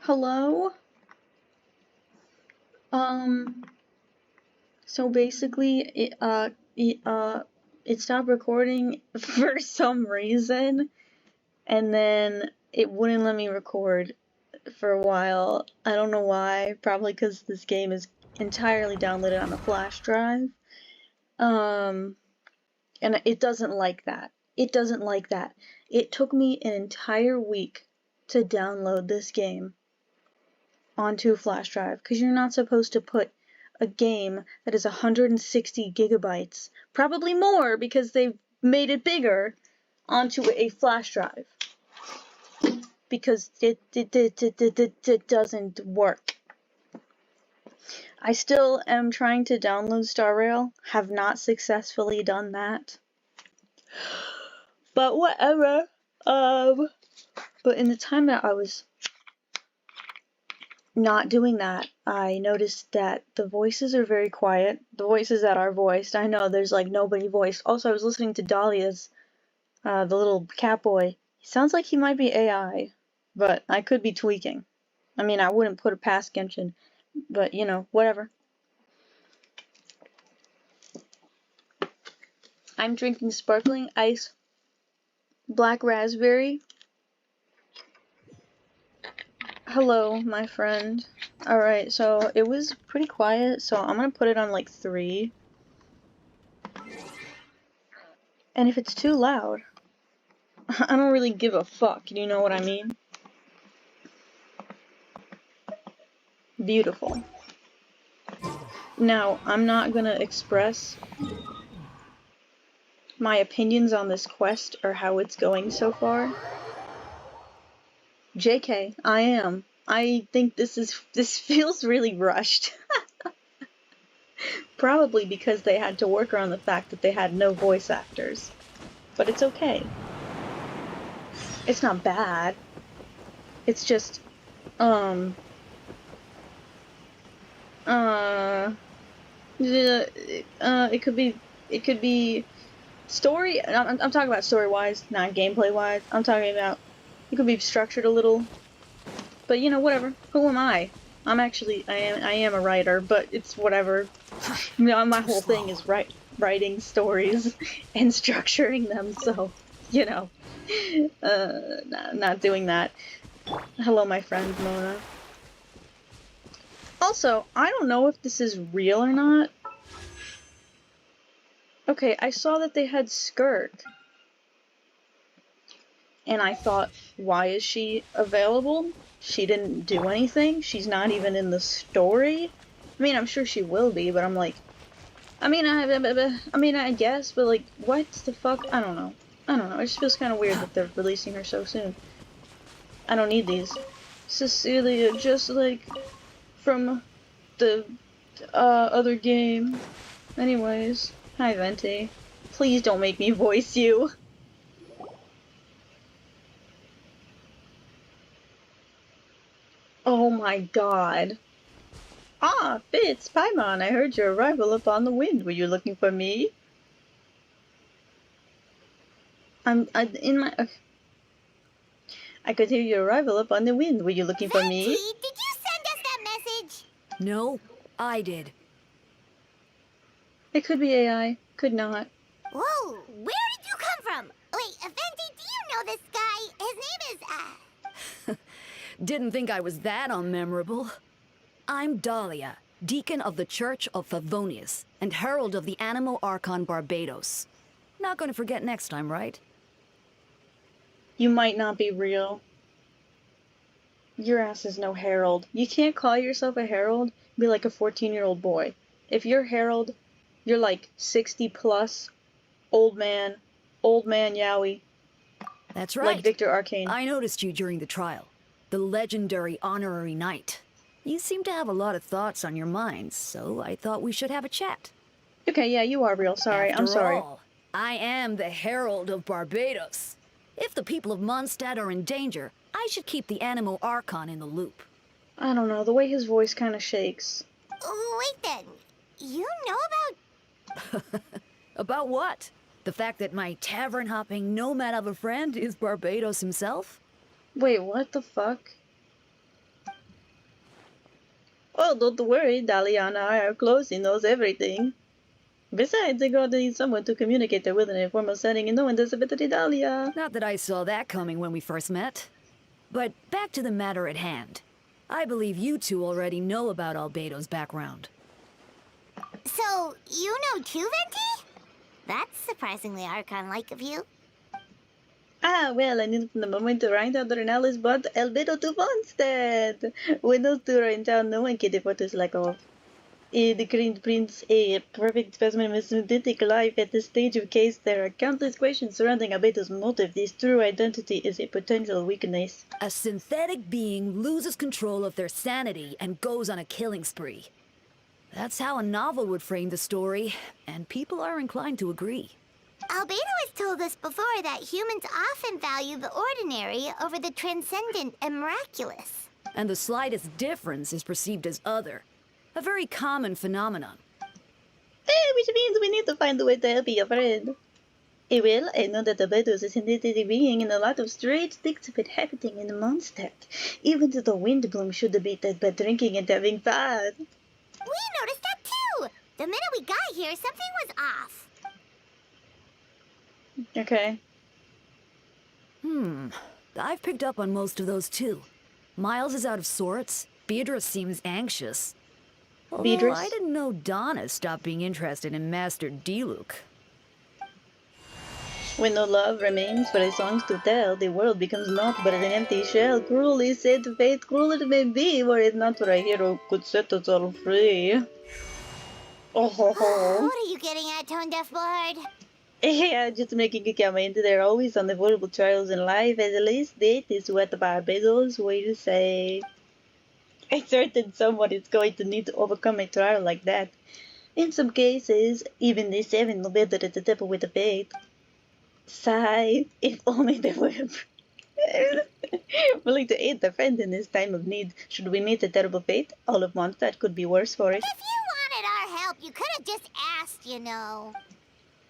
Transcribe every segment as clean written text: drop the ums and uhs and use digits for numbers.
Hello? Um, so basically, it stopped recording for some reason, and then it wouldn't let me record for a while. I don't know why, probably because this game is entirely downloaded on a flash drive. And it doesn't like that. It doesn't like that. It took me an entire week to download this game onto a flash drive, because you're not supposed to put a game that is 160 gigabytes, probably more because they've made it bigger, onto a flash drive. Because it doesn't work. I still am trying to download Star Rail, have not successfully done that. But whatever. But in the time that I was not doing that, I noticed that the voices are very quiet. The voices that are voiced, I know there's like nobody voiced. Also, I was listening to Dahlia's, the little cat boy. He sounds like he might be AI, but I could be tweaking. I mean, I wouldn't put it past Genshin, but you know, whatever. I'm drinking sparkling ice, black raspberry. Hello, my friend. Alright, so it was pretty quiet, so I'm gonna put it on like 3. And if it's too loud, I don't really give a fuck, you know what I mean? Beautiful. Now, I'm not gonna express my opinions on this quest or how it's going so far. JK, I am. I think this feels really rushed. Probably because they had to work around the fact that they had no voice actors. But it's okay. It's not bad. It's just, it could be story. I'm talking about story-wise, not gameplay-wise. I'm talking about it could be structured a little. But you know, whatever. Who am I? I am a writer, but it's whatever. You know, my whole thing is writing stories and structuring them, so, you know, not doing that. Hello, my friend, Mona. Also, I don't know if this is real or not. Okay, I saw that they had Skirt. And I thought, why is she available? She didn't do anything. She's not even in the story. I mean, I'm sure she will be, but I'm like, I mean, I guess, but like, what the fuck? I don't know. It just feels kind of weird that they're releasing her so soon. I don't need these. Cecilia, just like from the other game. Anyways, hi Venti. Please don't make me voice you. Oh my god. Ah, Fitz, Paimon, I heard your arrival upon the wind. Were you looking for me? I could hear your arrival upon the wind. Were you looking for me? Did you send us that message? No, I did. It could be AI, could not. Whoa, where did you come from? Wait, Venti, do you know this guy? His name is, Didn't think I was that unmemorable. I'm Dahlia, Deacon of the Church of Favonius, and Herald of the Animo Archon Barbados. Not gonna forget next time, right? You might not be real. Your ass is no herald. You can't call yourself a herald, be like a 14-year-old boy. If you're herald, you're like 60 plus, old man Yowie. That's right. Like Victor Arcane. I noticed you during the trial. The legendary honorary knight. You seem to have a lot of thoughts on your mind, so I thought we should have a chat. Okay, yeah, you are real. Sorry, I'm sorry. After all, I am the Herald of Barbados. If the people of Mondstadt are in danger, I should keep the Animo Archon in the loop. I don't know, the way his voice kind of shakes. wait then. You know about... About what? The fact that my tavern-hopping nomad of a friend is Barbados himself? Wait, what the fuck? Oh, don't worry, Dahlia and I are close. He knows everything. Besides, they're going to need someone to communicate their will in a formal setting, and no one does it better than Dahlia. Not that I saw that coming when we first met. But back to the matter at hand. I believe you two already know about Albedo's background. So, you know too, Venti? That's surprisingly Archon-like of you. Ah, well, I knew from the moment the right under an Alice bought Albedo to Vonstead. When those two are in town, no one can afford to slack off. The Green Prince, a perfect specimen of synthetic life at this stage of case, there are countless questions surrounding Albedo's motive. His true identity is a potential weakness. A synthetic being loses control of their sanity and goes on a killing spree. That's how a novel would frame the story, and people are inclined to agree. Albedo has told us before that humans often value the ordinary over the transcendent and miraculous. And the slightest difference is perceived as other. A very common phenomenon. Which means we need to find a way to help your friend. Well, I know that Albedo is a synthetic being, and a lot of strange things have been happening in Mondstadt. Even to the Windbloom should have beat that by drinking and having fun. We noticed that too! The minute we got here, something was off. Okay. I've picked up on most of those too. Miles is out of sorts. Beatrice seems anxious. Although Beatrice? I didn't know Donna stopped being interested in Master Diluc. When no love remains for the songs to tell, the world becomes naught but an empty shell. Cruelly said to fate, cruel it may be, were it not for a hero could set us all free. Oh ho ho. What are you getting at, Tone Deaf Bard? Yeah, just making a comment. There are always unavoidable trials in life, at least that is what the Barbados way to say. A certain someone is going to need to overcome a trial like that. In some cases, even the seven will better at the table with the fate. Sigh, if only they were willing to aid their friend in this time of need. Should we meet a terrible fate, all of Mondstadt could be worse for it. If you wanted our help, you could have just asked, you know.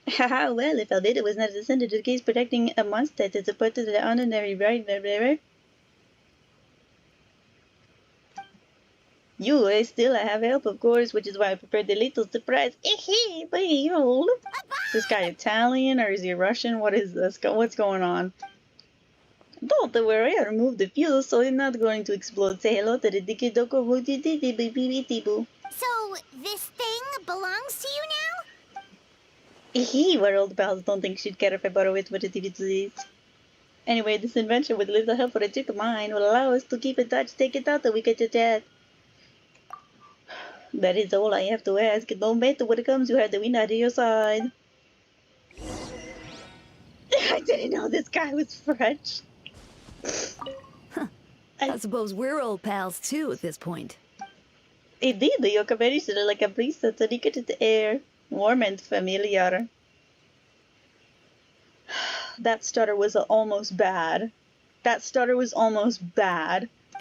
Haha, well, if Albedo was not descended to the case protecting a Mondstadt as opposed to the honorary right, I still have help, of course, which is why I prepared the little surprise. Behold. Is this guy Italian or is he Russian? What is this? What's going on? Don't worry, I removed the fuse, so it's not going to explode. Say hello to the Diki Doko Boo. So, this thing belongs to you now? Where old pals don't think she'd care if I borrow it for the DVD. Anyway, this invention with a little help for a trick of mine will allow us to keep in touch. Take it out that we get to chat. That is all I have to ask. No matter what comes, you have the wind out of your side. I didn't know this guy was French. I suppose we're old pals too at this point. Indeed, your conversation is like a breeze that's addicted to the air. Warm and familiar. That stutter was almost bad.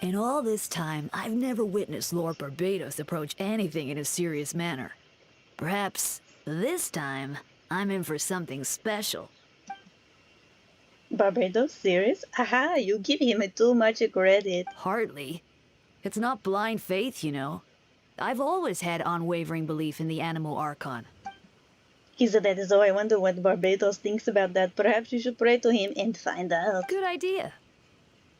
In all this time, I've never witnessed Lord Barbados approach anything in a serious manner. Perhaps this time, I'm in for something special. Barbados? Serious? Aha, you give him too much credit. Hardly. It's not blind faith, you know. I've always had unwavering belief in the Animo Archon. He said that, so I wonder what Barbados thinks about that. Perhaps you should pray to him and find out. Good idea.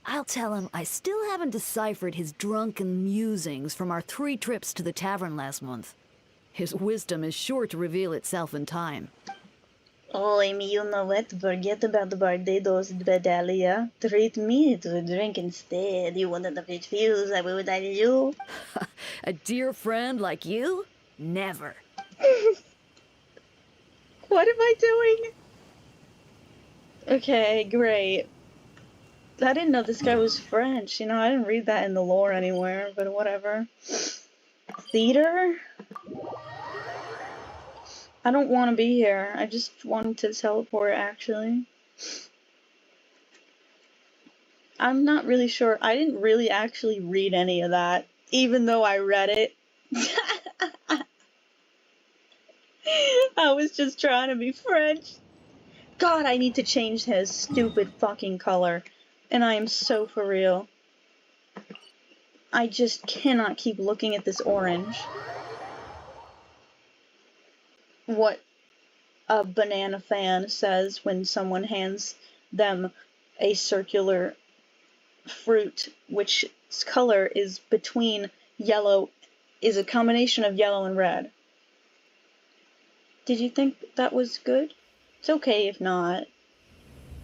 I'll tell him I still haven't deciphered his drunken musings from our 3 trips to the tavern last month. His wisdom is sure to reveal itself in time. Oh, Amy, you know what? Forget about the Barbados, Bedalia. Treat me to a drink instead. You wanted to refuse, I would I you. A dear friend like you? Never. What am I doing? Okay, great. I didn't know this guy was French. You know, I didn't read that in the lore anywhere, but whatever. Theater? I don't want to be here. I just wanted to teleport, actually. I'm not really sure. I didn't really actually read any of that, even though I read it. I was just trying to be French. God, I need to change his stupid fucking color. And I am so for real. I just cannot keep looking at this orange. What a banana fan says when someone hands them a circular fruit, which its color is between yellow, is a combination of yellow and red. Did you think that was good? It's okay if not.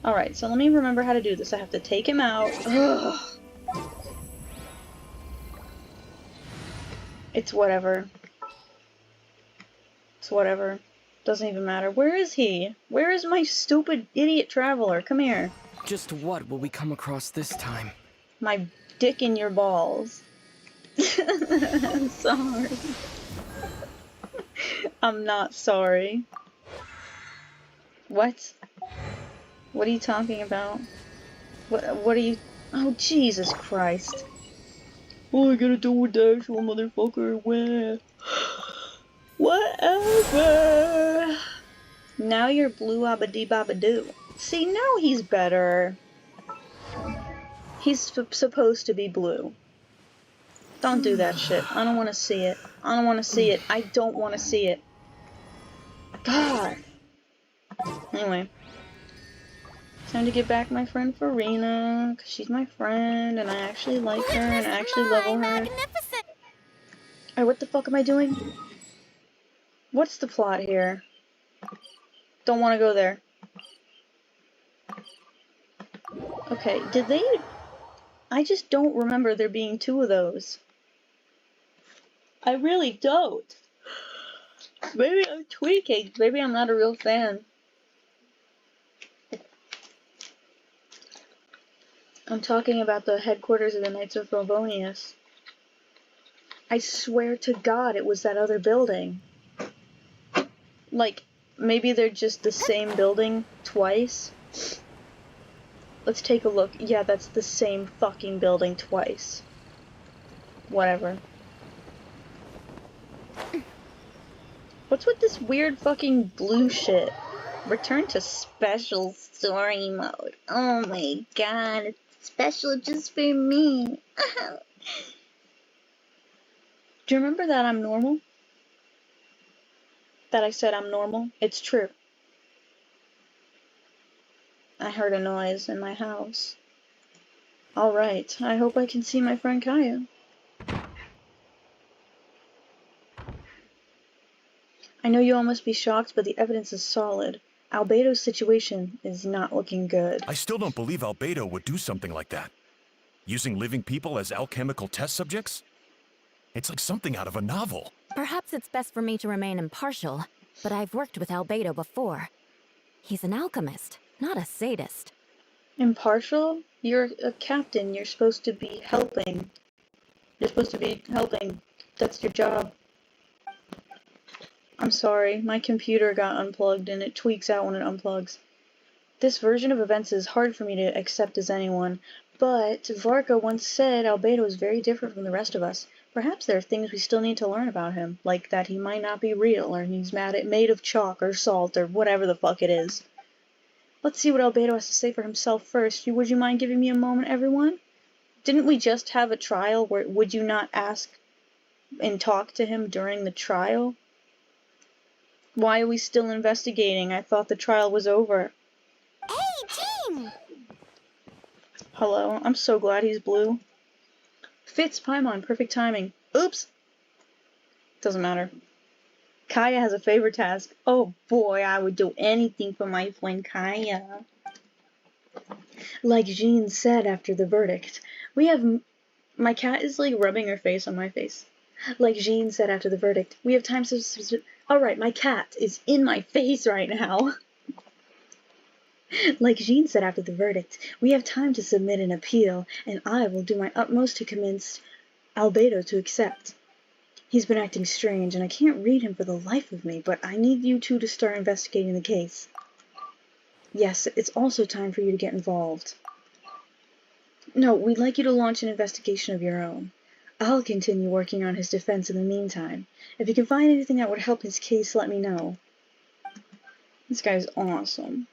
Alright, so let me remember how to do this. I have to take him out. Ugh. It's whatever. It's whatever. Doesn't even matter. Where is he? Where is my stupid idiot traveler? Come here. Just what will we come across this time? My dick in your balls. I'm sorry. I'm not sorry. What? What are you talking about? What are you... Oh, Jesus Christ. Oh, I gotta do with the actual motherfucker. Where? Whatever. Now you're blue abba-dee baba-doo. See, now he's better. He's supposed to be blue. Don't do that shit. I don't want to see it. I don't want to see it. I don't want to see it. God. Anyway. Time to get back my friend Farina, because she's my friend, and I actually like her, and I actually level her. Alright, what the fuck am I doing? What's the plot here? Don't want to go there. Okay, did they... I just don't remember there being two of those. I really don't. Maybe I'm tweaking. Maybe I'm not a real fan. I'm talking about the headquarters of the Knights of Favonius. I swear to God it was that other building. Like, maybe they're just the same building twice. Let's take a look. Yeah, that's the same fucking building twice. Whatever. What's with this weird fucking blue shit? Return to special story mode. Oh my god, it's special just for me. Do you remember that I'm normal? That I said I'm normal? It's true. I heard a noise in my house. Alright, I hope I can see my friend Kaya. I know you all must be shocked, but the evidence is solid. Albedo's situation is not looking good. I still don't believe Albedo would do something like that. Using living people as alchemical test subjects? It's like something out of a novel. Perhaps it's best for me to remain impartial, but I've worked with Albedo before. He's an alchemist, not a sadist. Impartial? You're a captain. You're supposed to be helping. You're supposed to be helping. That's your job. I'm sorry, my computer got unplugged and it tweaks out when it unplugs. This version of events is hard for me to accept as anyone, but Varka once said Albedo is very different from the rest of us. Perhaps there are things we still need to learn about him, like that he might not be real, or he's made of chalk or salt, or whatever the fuck it is. Let's see what Albedo has to say for himself first. Would you mind giving me a moment, everyone? Didn't we just have a trial where would you not ask and talk to him during the trial? Why are we still investigating? I thought the trial was over. Hey, Jean! Hello, I'm so glad he's blue. Fitz Paimon, perfect timing. Oops! Doesn't matter. Kaya has a favor task. Oh boy, I would do anything for my friend Kaya. Like Jean said after the verdict, we have... My cat is like rubbing her face on my face. Like Jean said after the verdict, we have time to... Alright, my cat is in my face right now. Like Jean said after the verdict, we have time to submit an appeal, and I will do my utmost to convince Albedo to accept. He's been acting strange, and I can't read him for the life of me, but I need you two to start investigating the case. Yes, it's also time for you to get involved. No, we'd like you to launch an investigation of your own. I'll continue working on his defense in the meantime. If you can find anything that would help his case, let me know. This guy's awesome.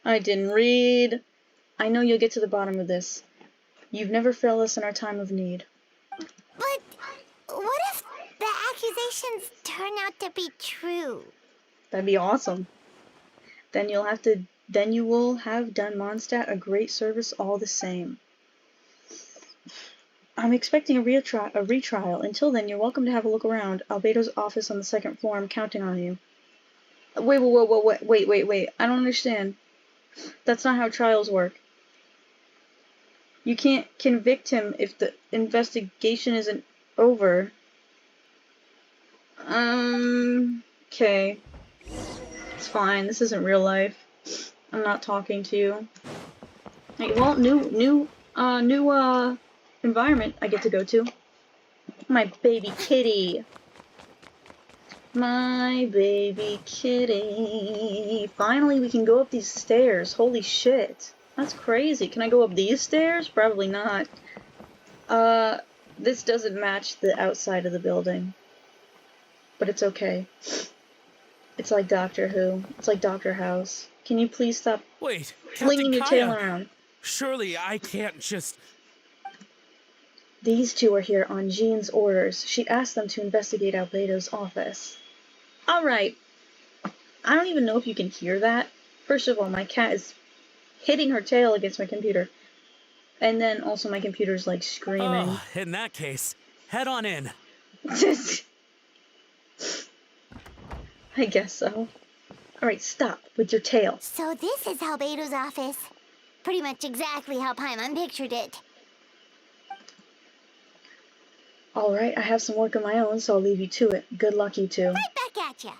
I didn't read. I know you'll get to the bottom of this. You've never failed us in our time of need. But what if the accusations turn out to be true? That'd be awesome. Then you will have done Mondstadt a great service all the same. I'm expecting a retrial. Until then, you're welcome to have a look around. Albedo's office on the second floor. I'm counting on you. Wait. I don't understand. That's not how trials work. You can't convict him if the investigation isn't over. Okay. It's fine. This isn't real life. I'm not talking to you. Hey, well, new environment I get to go to. My baby kitty. My baby kitty. Finally, we can go up these stairs. Holy shit. That's crazy. Can I go up these stairs? Probably not. This doesn't match the outside of the building. But it's okay. It's like Doctor Who. It's like Doctor House. Can you please stop Wait, flinging your Captain tail Kaya! around? Surely I can't just... These two are here on Jean's orders. She asked them to investigate Albedo's office. Alright. I don't even know if you can hear that. First of all, my cat is hitting her tail against my computer. And then also my computer's like screaming. Oh, in that case, head on in. I guess so. Alright, stop with your tail. So this is Albedo's office. Pretty much exactly how Paimon pictured it. Alright, I have some work of my own, so I'll leave you to it. Good luck, you two. Right back at ya.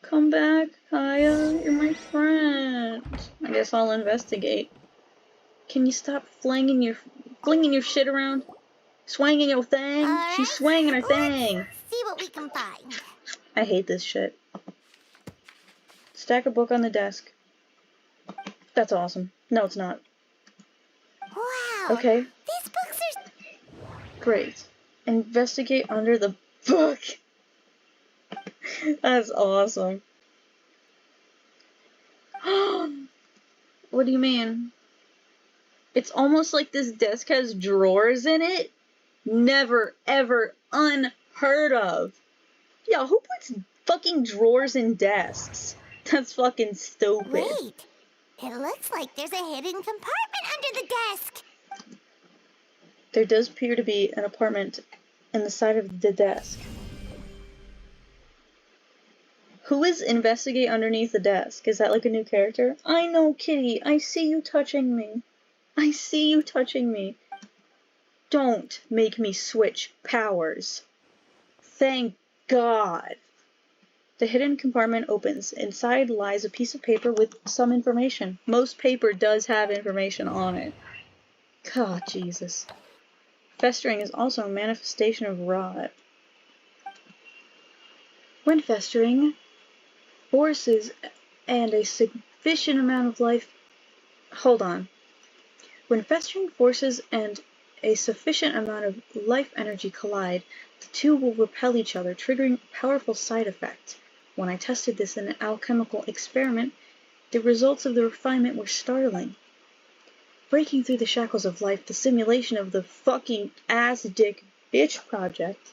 Come back, Kaya. You're my friend. I guess I'll investigate. Can you stop flinging your shit around? Swinging your thing? Alright, She's swinging her thing. let's see what we can find. I hate this shit. Stack a book on the desk. That's awesome. No, it's not. Wow. Okay, These books are... great. Investigate under the book. That's awesome. What do you mean? It's almost like this desk has drawers in it. Never, ever, unheard of. Yo, who puts fucking drawers in desks? That's fucking stupid. Wait. It looks like there's a hidden compartment under the desk. There does appear to be an apartment in the side of the desk. Who is investigate underneath the desk? Is that like a new character? I know, Kitty. I see you touching me. I see you touching me. Don't make me switch powers. Thank God. The hidden compartment opens. Inside lies a piece of paper with some information. Most paper does have information on it. God, Jesus. Festering is also a manifestation of rot. When festering, forces and a sufficient amount of life... Hold on. When festering forces and a sufficient amount of life energy collide, the two will repel each other, triggering powerful side effects. When I tested this in an alchemical experiment, the results of the refinement were startling. Breaking through the shackles of life, the simulation of the fucking ass-dick bitch project.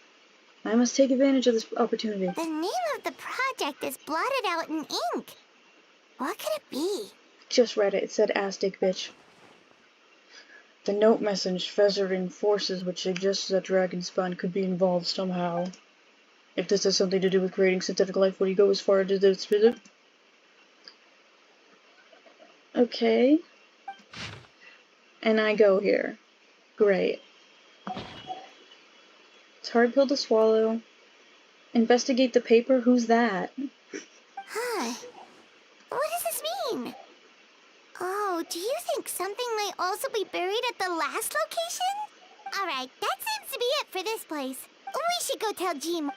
I must take advantage of this opportunity. The name of the project is blotted out in ink. What could it be? Just read it. It said ass-dick bitch. The note message festering forces which suggests that Dragonspawn could be involved somehow. If this has something to do with creating synthetic life, will you go as far as this? Okay. And I go here. Great. It's a hard pill to swallow. Investigate the paper? Who's that? Huh. What does this mean? Oh, do you think something might also be buried at the last location? Alright, that seems to be it for this place. We should go tell Jean.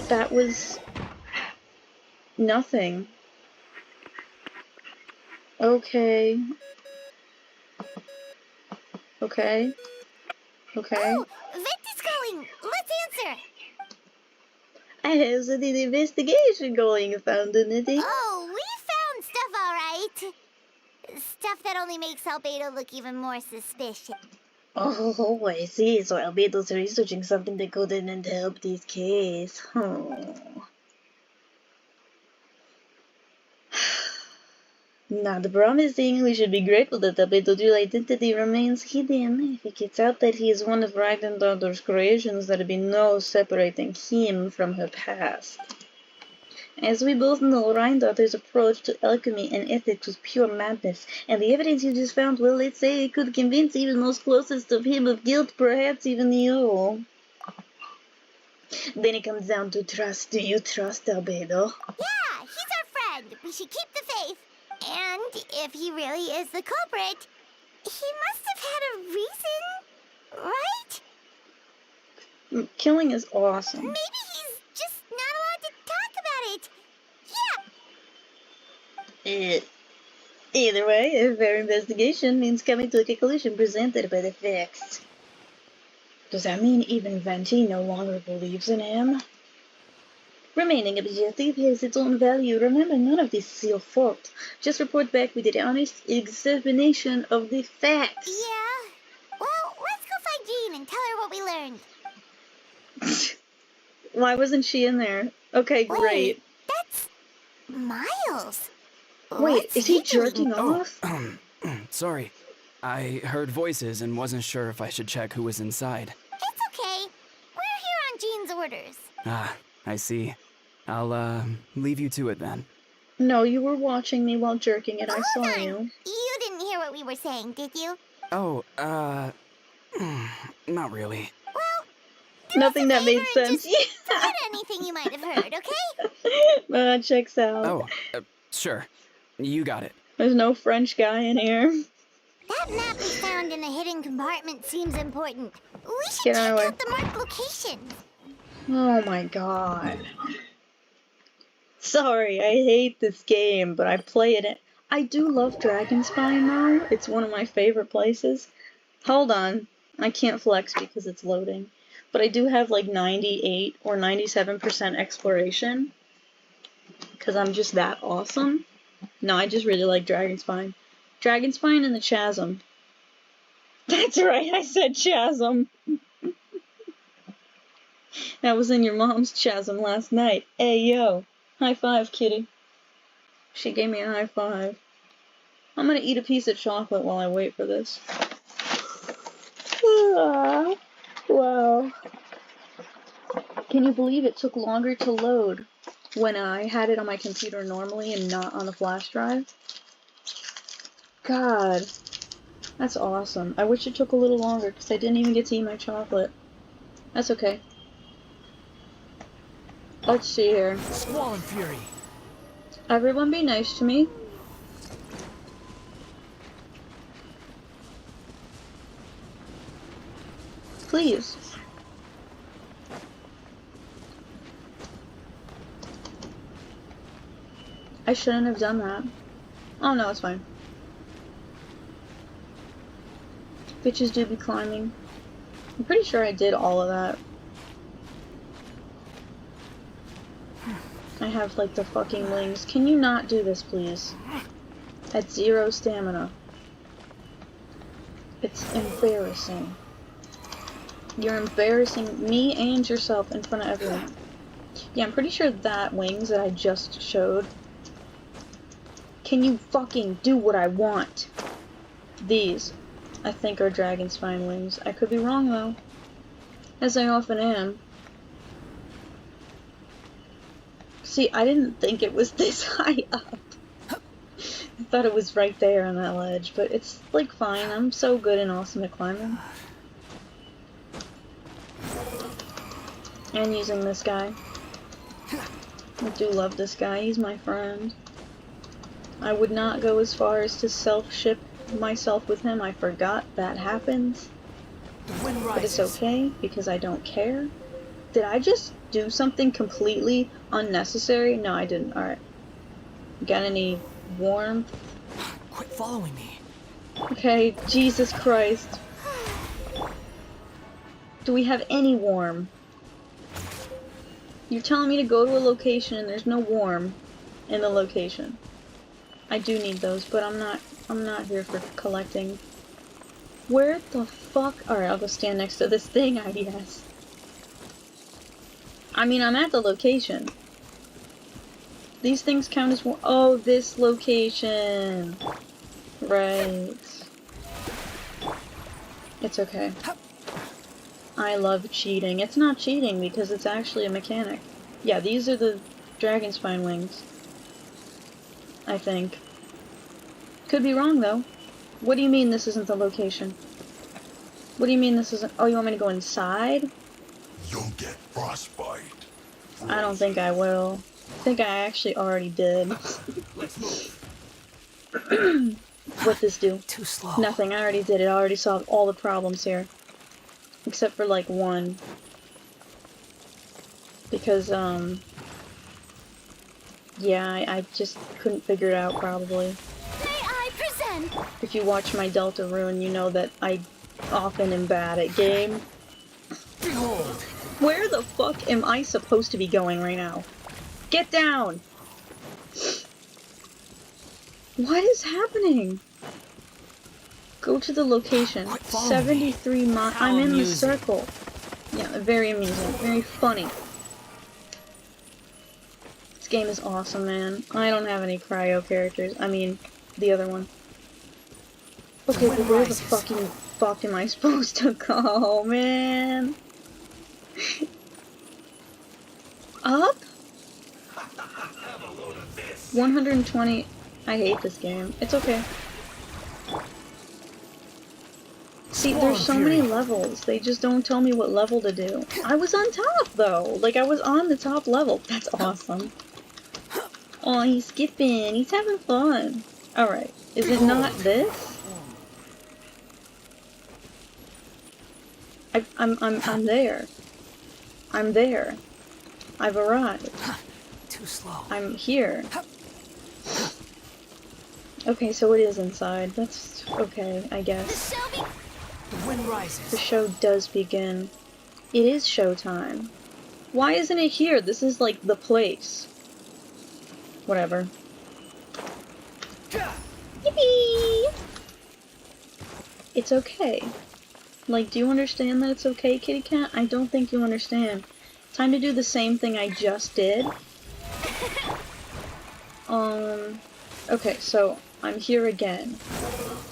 That was... nothing. Okay. Okay. Okay. Oh, Vent is calling. Let's answer. I have an investigation going, found anything? Oh, we found stuff, alright. Stuff that only makes Albedo look even more suspicious. Oh, I see. So Albedo's researching something that could in to help this case. Oh. Now, the promising, we should be grateful that Albedo's real identity remains hidden. If it gets out that he is one of Ragnar creations, there'd be no separating him from her past. As we both know, Rheindatter's approach to alchemy and ethics was pure madness, and the evidence you just found, well, let's say it could convince even those closest of him of guilt, perhaps even you. Then it comes down to trust. Do you trust Albedo? Yeah, he's our friend. We should keep the faith. And if he really is the culprit, he must have had a reason, right? Killing is awesome. Maybe he's just not allowed to talk about it. Yeah. Either way, a fair investigation means coming to a conclusion presented by the facts. Does that mean even Venti no longer believes in him? Remaining objective has its own value. Remember, none of this is your fault. Just report back with an honest examination of the facts. Yeah. Well, let's go find Jean and tell her what we learned. Why wasn't she in there? Okay, great. Wait, that's Miles. Wait, What's is he doing? jerking off? Sorry. I heard voices and wasn't sure if I should check who was inside. It's okay. We're here on Jean's orders. Ah, I see. I'll, leave you to it then. No, you were watching me while jerking it. I saw Hold on. you. You didn't hear what we were saying, did you? Oh, not really. Well, do Nothing us a that made favor and sense. just Yeah. add anything you might have heard, okay? Checks out. Oh, sure. You got it. There's no French guy in here. That map we found in a hidden compartment seems important. We should Get check out of out the marked location. Oh my god. Sorry, I hate this game, but I play it. I do love Dragonspine though. It's one of my favorite places. Hold on. I can't flex because it's loading. But I do have like 98 or 97% exploration. Because I'm just that awesome. No, I just really like Dragonspine. Dragonspine and the Chasm. That's right, I said Chasm. That was in your mom's chasm last night. Hey, yo. High five, kitty. She gave me a high five. I'm gonna eat a piece of chocolate while I wait for this. Ah, wow. Can you believe it took longer to load when I had it on my computer normally and not on the flash drive? God. That's awesome. I wish it took a little longer because I didn't even get to eat my chocolate. That's okay. Let's see here. Swollen Fury. Everyone be nice to me. Please. I shouldn't have done that. Oh no, it's fine. Bitches do be climbing. I'm pretty sure I did all of that. I have like the fucking wings. Can you not do this, please? At 0 stamina. It's embarrassing. You're embarrassing me and yourself in front of everyone. Yeah, I'm pretty sure that wings that I just showed. Can you fucking do what I want? These, I think, are Dragonspine wings. I could be wrong though. As I often am. See, I didn't think it was this high up. I thought it was right there on that ledge, but it's, like, fine. I'm so good and awesome at climbing. And using this guy. I do love this guy. He's my friend. I would not go as far as to self-ship myself with him. I forgot that happens. But it's okay, because I don't care. Did I just do something completely unnecessary? No, I didn't. Alright. Got any warmth? Quit following me. Okay, Jesus Christ. Do we have any warm? You're telling me to go to a location and there's no warm in the location. I do need those, but I'm not here for collecting. Where the fuck? Alright, I'll go stand next to this thing, I guess. I mean, I'm at the location. These things count as one. Oh, this location. Right. It's okay. I love cheating. It's not cheating because it's actually a mechanic. Yeah, these are the dragon spine wings. I think. Could be wrong, though. What do you mean this isn't the location? What do you mean this isn't... Oh, you want me to go inside? You'll get frostbite. I don't think I will. I think I actually already did. What'd this do? Too slow. Nothing. I already did it. I already solved all the problems here. Except for, like, one. Because, yeah, I just couldn't figure it out, probably. May I present? If you watch my Delta Rune, you know that I often am bad at game. Behold. Where the fuck am I supposed to be going right now? Get down! What is happening? Go to the location. Quit following 73 miles. How I'm in the amusing. circle. Yeah, very amusing. Very funny. This game is awesome, man. I don't have any cryo characters. I mean, the other one. Okay, but where the fucking fuck am I supposed to go, man? Up? 120. I hate this game. It's okay. See, there's so many levels. They just don't tell me what level to do. I was on top, though. Like, I was on the top level. That's awesome. Oh, he's skipping. He's having fun. Alright. Is it not this? I'm there. I'm there. I've arrived. Too slow. I'm here. Okay, so it is inside. That's okay, I guess. The show be- The wind rises. The show does begin. It is showtime. Why isn't it here? This is like the place. Whatever. Yippee! It's okay. Like, do you understand that it's okay, kitty cat? I don't think you understand. Time to do the same thing I just did. Okay, so I'm here again.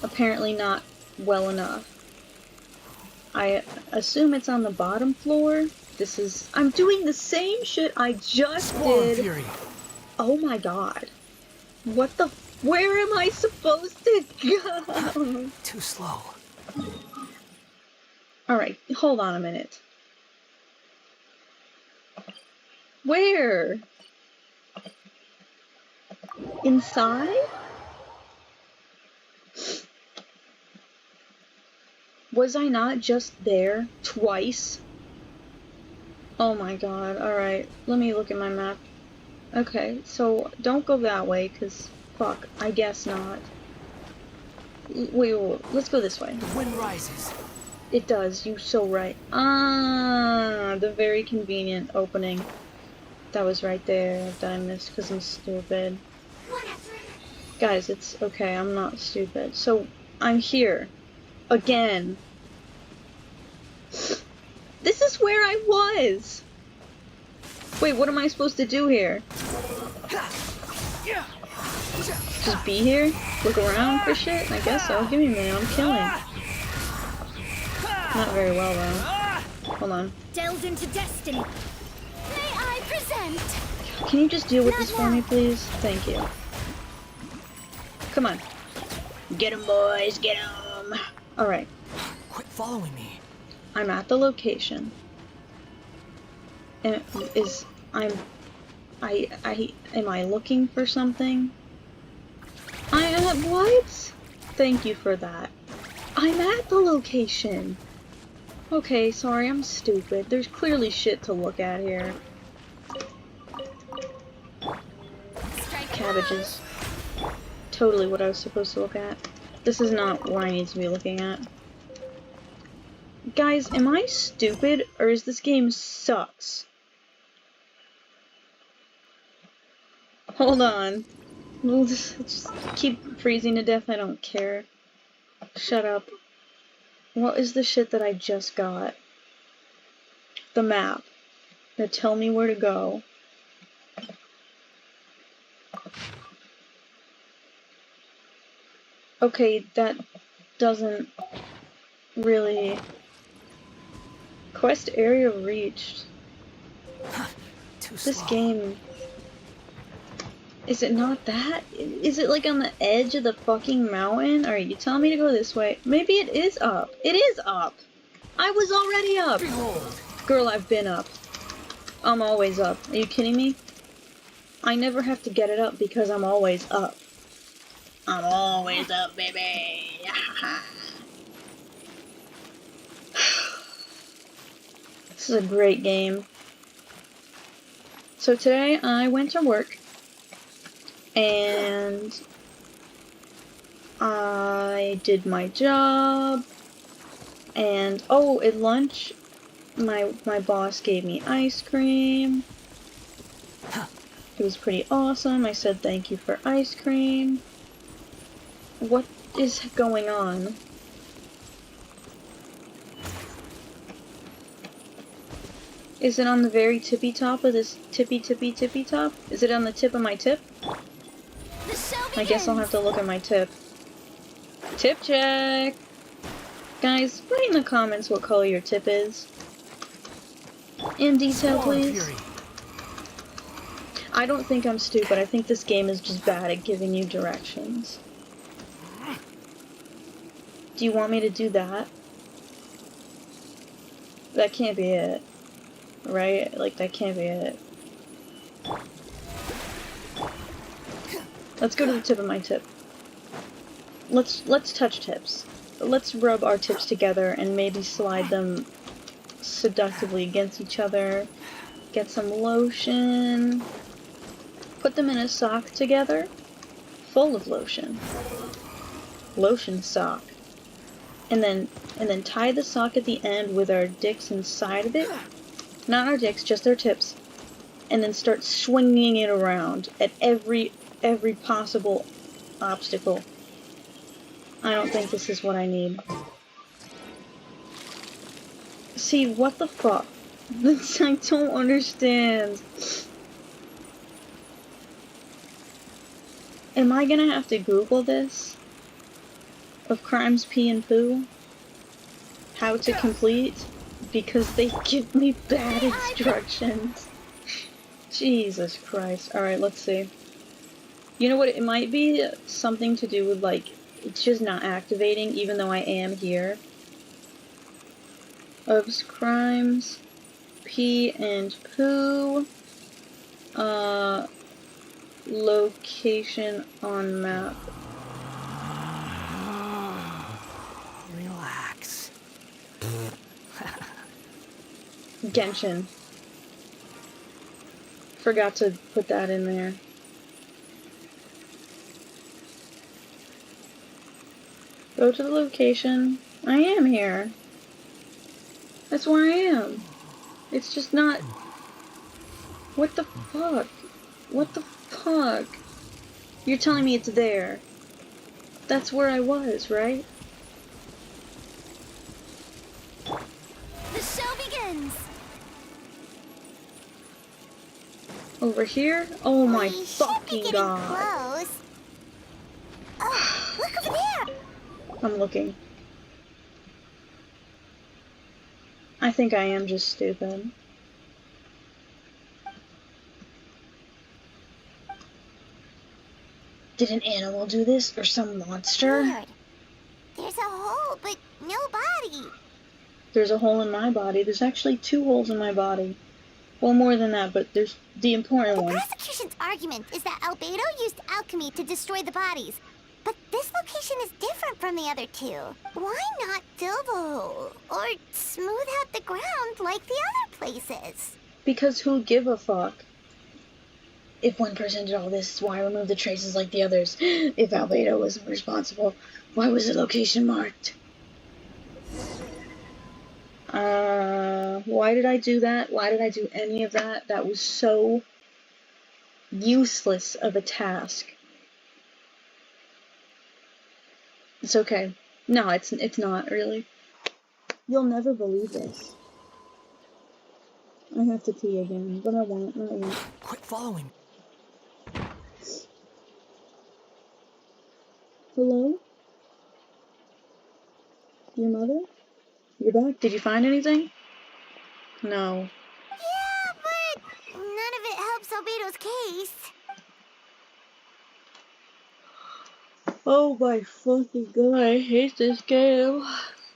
Apparently not well enough. I assume it's on the bottom floor. This is... I'm doing the same shit I just Spawn did. Fury. Oh my god. What the... Where am I supposed to go? Too slow. Alright, hold on a minute. Where? Inside? Was I not just there twice? Oh my god, alright. Let me look at my map. Okay, so don't go that way, because, fuck, I guess not. Wait, let's go this way. The wind rises. It does, you're so right. Ah, the very convenient opening. That was right there that I missed because I'm stupid. Guys, it's okay, I'm not stupid. So, I'm here. Again. This is where I was! Wait, what am I supposed to do here? Just be here? Look around for shit? I guess so. Give me a minute, I'm killing. Not very well, though. Hold on. delved into destiny. May I present? Can you just deal with this for me, please? Thank you. Come on. Get 'em, boys, get 'em! Alright, Quit following me. I'm at the location. And am I looking for something? What? Thank you for that. I'm at the location! Okay, sorry, I'm stupid. There's clearly shit to look at here. Cabbages. Totally what I was supposed to look at. This is not what I need to be looking at. Guys, am I stupid, or is this game sucks? Hold on. We'll just keep freezing to death, I don't care. Shut up. What is the shit that I just got? The map. That tell me where to go. Okay, that doesn't really... Quest area reached. Too This slow. game... Is it not that? Is it like on the edge of the fucking mountain? Alright, you telling me to go this way? Maybe it is up. It is up! I was already up! Behold! Girl, I've been up. I'm always up. Are you kidding me? I never have to get it up because I'm always up. I'm always up, baby! This is a great game. So today I went to work and I did my job, and oh, at lunch my boss gave me ice cream. It was pretty awesome. I said thank you for ice cream. What is going on? Is it on the very tippy top of this tippy top? Is it on the tip of my tip? The show begins. I guess I'll have to look at my tip. Tip check! Guys, write in the comments what color your tip is. In detail, Storm please. Fury. I don't think I'm stupid. I think this game is just bad at giving you directions. Do you want me to do that? That can't be it. Right? Like, that can't be it. Let's go to the tip of my tip. Let's touch tips. Let's rub our tips together and maybe slide them seductively against each other. Get some lotion. Put them in a sock together, full of lotion. Lotion sock. And then tie the sock at the end with our dicks inside of it. Not our dicks, just our tips. And then start swinging it around at every possible obstacle. I don't think this is what I need. See, what the fuck? I don't understand. Am I gonna have to Google this? Of crimes, pee, and poo? How to complete? Because they give me bad instructions. Jesus Christ. Alright, let's see. You know what? It might be something to do with, like, it's just not activating, even though I am here. Of crimes, pee, and poo. Location on map. Relax. Genshin. Forgot to put that in there. Go to the location. I am here. That's where I am. It's just not... What the fuck? What the fuck? You're telling me it's there. That's where I was, right? The show begins. Over here? Oh my We should be fucking getting god. close. Oh, look over there. I'm looking. I think I am just stupid. Did an animal do this? Or some monster? Weird. There's a hole, but no body. There's a hole in my body. There's actually 2 holes in my body. Well, more than that, but there's the important The one. prosecution's argument is that Albedo used alchemy to destroy the bodies. But this location is different from the other 2. Why not fill the hole? Or smooth out the ground like the other places? Because who give a fuck? If one person did all this, why remove the traces like the others? If Albedo wasn't responsible, why was the location marked? Why did I do that? Why did I do any of that? That was so useless of a task. It's okay. No, it's not really. You'll never believe this. I have to pee again, but I won't, not yet. Quit following. Hello? Your mother? You're back? Did you find anything? No. Yeah, but none of it helps Albedo's case. Oh my fucking god, I hate this game.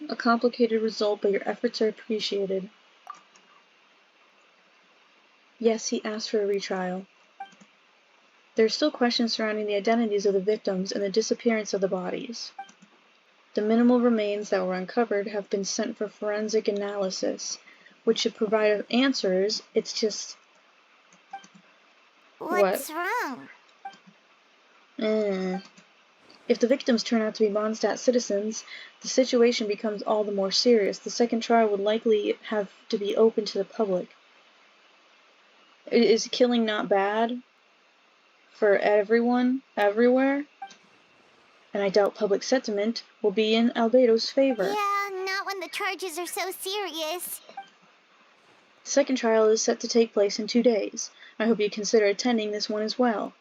A complicated result, but your efforts are appreciated. Yes, he asked for a retrial. There are still questions surrounding the identities of the victims and the disappearance of the bodies. The minimal remains that were uncovered have been sent for forensic analysis, which should provide answers. It's just... What's wrong? If the victims turn out to be Mondstadt citizens, the situation becomes all the more serious. The second trial would likely have to be open to the public. Is killing not bad for everyone, everywhere? And I doubt public sentiment will be in Albedo's favor. Yeah, not when the charges are so serious. The second trial is set to take place in 2 days. I hope you consider attending this one as well.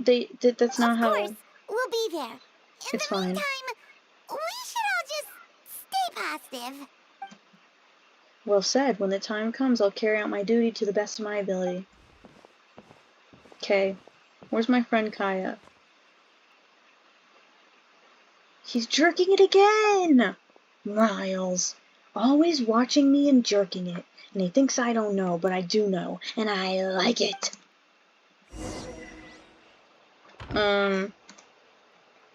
That's not how... Of course, we'll be there. In It's the fine. meantime, we should all just stay positive. Well said. When the time comes, I'll carry out my duty to the best of my ability. Okay. Where's my friend Kaya? He's jerking it again! Miles. Always watching me and jerking it. And he thinks I don't know, but I do know. And I like it.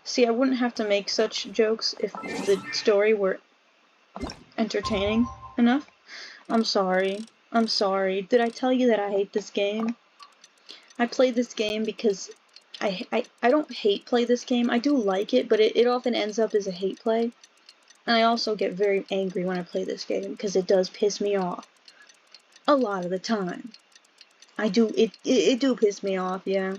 See, I wouldn't have to make such jokes if the story were entertaining enough. I'm sorry. I'm sorry. Did I tell you that I hate this game? I play this game because I don't hate play this game. I do like it, but it often ends up as a hate play. And I also get very angry when I play this game because it does piss me off. A lot of the time. It do piss me off, yeah.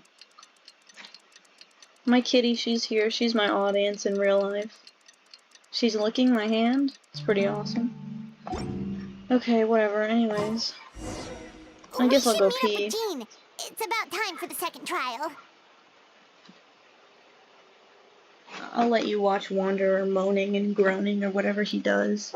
My kitty, she's here. She's my audience in real life. She's licking my hand. It's pretty awesome. Okay, whatever. Anyways. I guess I'll go pee. We should meet up with Jean. It's about time for the second trial. I'll let you watch Wanderer moaning and groaning or whatever he does.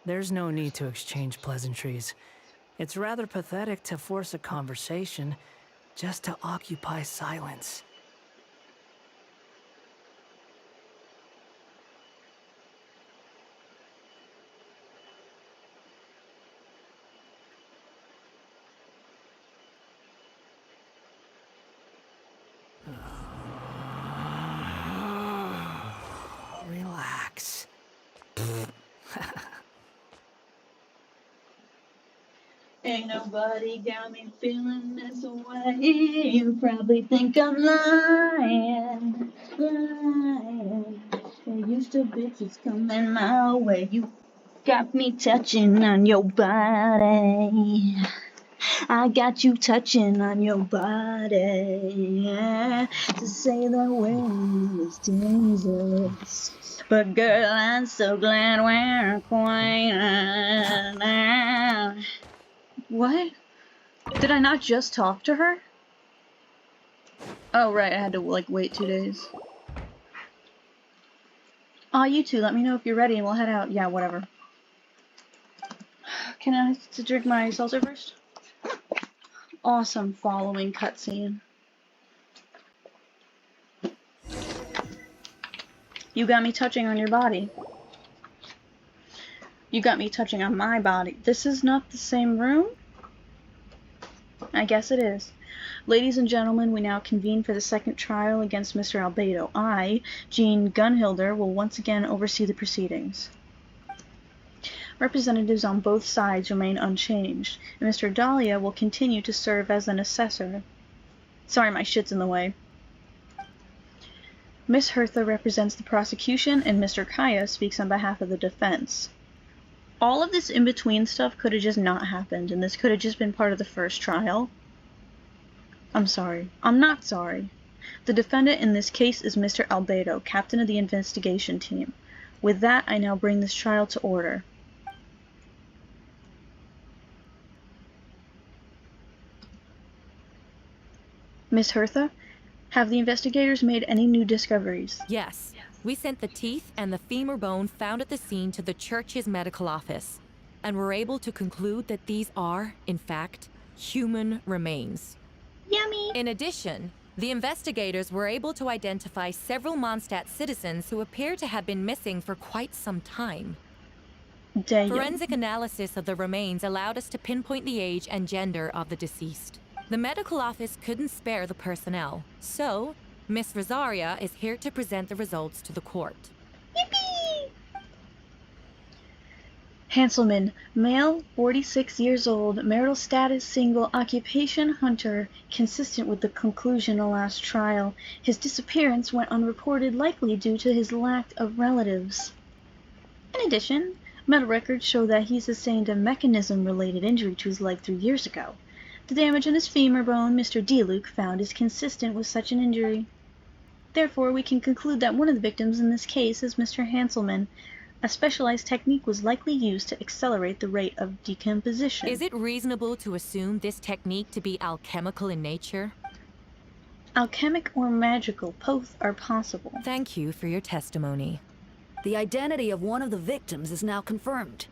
There's no need to exchange pleasantries. It's rather pathetic to force a conversation just to occupy silence. Relax. Ain't nobody got me feeling this way. You probably think I'm lying. There used to bitches coming my way. You got me touching on your body. I got you touching on your body. To say the word is dangerous. But girl, I'm so glad we're acquainted now. What? Did I not just talk to her? Oh, right, I had to, like, wait 2 days. Aw, you two, let me know if you're ready and we'll head out. Yeah, whatever. Can I drink my seltzer first? Awesome following cutscene. You got me touching on your body. You got me touching on my body. This is not the same room? I guess it is. Ladies and gentlemen, we now convene for the second trial against Mr. Albedo. I, Jean Gunhilder, will once again oversee the proceedings. Representatives on both sides remain unchanged, and Mr. Dahlia will continue to serve as an assessor. Sorry, my shit's in the way. Miss Hertha represents the prosecution, and Mr. Kaya speaks on behalf of the defense. All of this in-between stuff could have just not happened, and this could have just been part of the first trial. I'm sorry. I'm not sorry. The defendant in this case is Mr. Albedo, captain of the investigation team. With that, I now bring this trial to order. Miss Hertha, have the investigators made any new discoveries? Yes. We sent the teeth and the femur bone found at the scene to the church's medical office, and were able to conclude that these are, in fact, human remains. Yummy! In addition, the investigators were able to identify several Mondstadt citizens who appear to have been missing for quite some time. Damn. Forensic analysis of the remains allowed us to pinpoint the age and gender of the deceased. The medical office couldn't spare the personnel, so Miss Rosaria is here to present the results to the court. Yippee! Hanselman, male, 46 years old, marital status single, occupation hunter, consistent with the conclusion of the last trial. His disappearance went unreported, likely due to his lack of relatives. In addition, medical records show that he sustained a mechanism-related injury to his leg 3 years ago. The damage in his femur bone Mr. Deluc found is consistent with such an injury. Therefore, we can conclude that one of the victims in this case is Mr. Hanselman. A specialized technique was likely used to accelerate the rate of decomposition. Is it reasonable to assume this technique to be alchemical in nature? Alchemic or magical, both are possible. Thank you for your testimony. The identity of one of the victims is now confirmed.